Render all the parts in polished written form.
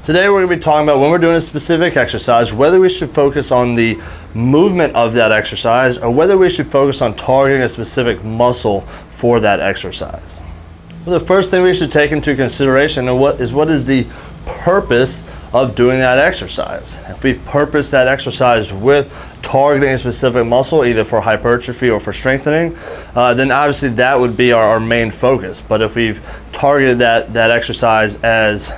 Today we're going to be talking about when we're doing a specific exercise, whether we should focus on the movement of that exercise or whether we should focus on targeting a specific muscle for that exercise. Well, the first thing we should take into consideration is what is the purpose of doing that exercise. If we've purposed that exercise with targeting a specific muscle, either for hypertrophy or for strengthening, then obviously that would be our main focus. But if we've targeted that exercise as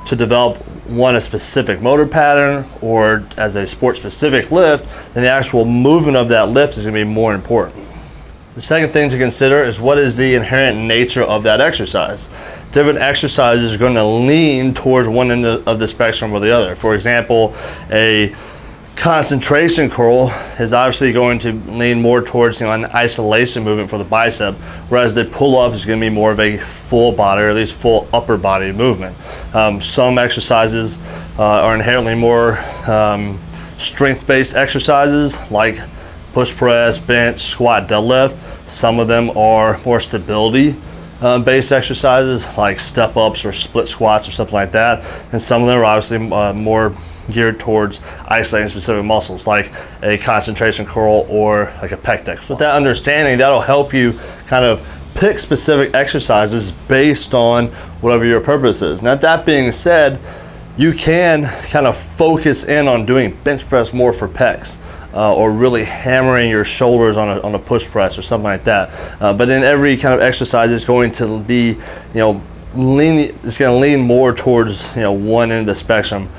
to develop a specific motor pattern or as a sport-specific lift, then the actual movement of that lift is going to be more important. The second thing to consider is what is the inherent nature of that exercise. Different exercises are going to lean towards one end of the spectrum or the other. For example, a concentration curl is obviously going to lean more towards an isolation movement for the bicep, whereas the pull-up is going to be more of a full body or at least full upper body movement. Some exercises are inherently more strength-based exercises like push press, bench, squat, deadlift. Some of them are more stability based exercises like step ups or split squats or something like that, and some of them are obviously more geared towards isolating specific muscles like a concentration curl or like a pec deck. So with that understanding, that'll help you kind of pick specific exercises based on whatever your purpose is. Now that being said, you can kind of focus in on doing bench press more for pecs or really hammering your shoulders on a push press or something like that. But in every kind of exercise, it's going to be, it's going to lean more towards one end of the spectrum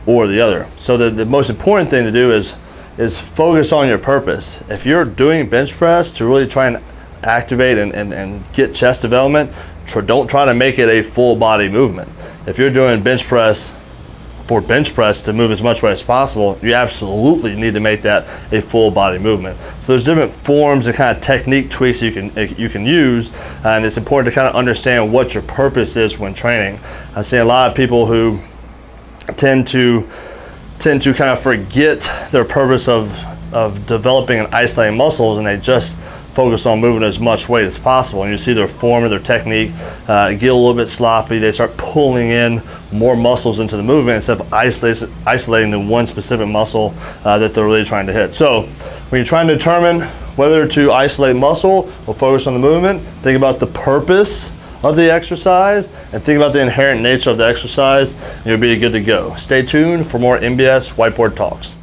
or the other. So the most important thing to do is focus on your purpose. If you're doing bench press to really try and activate and get chest development, don't try to make it a full body movement. If you're doing bench press for bench press to move as much weight as possible, you absolutely need to make that a full body movement. So there's different forms and kind of technique tweaks you can use, and it's important to kind of understand what your purpose is when training. I see a lot of people who tend to kind of forget their purpose of developing and isolating muscles, and they just focus on moving as much weight as possible, and you see their form or their technique get a little bit sloppy. They start pulling in more muscles into the movement instead of isolating the one specific muscle that they're really trying to hit. So when you're trying to determine whether to isolate muscle or focus on the movement, think about the purpose of the exercise and think about the inherent nature of the exercise, and you'll be good to go. Stay tuned for more MBS Whiteboard Talks.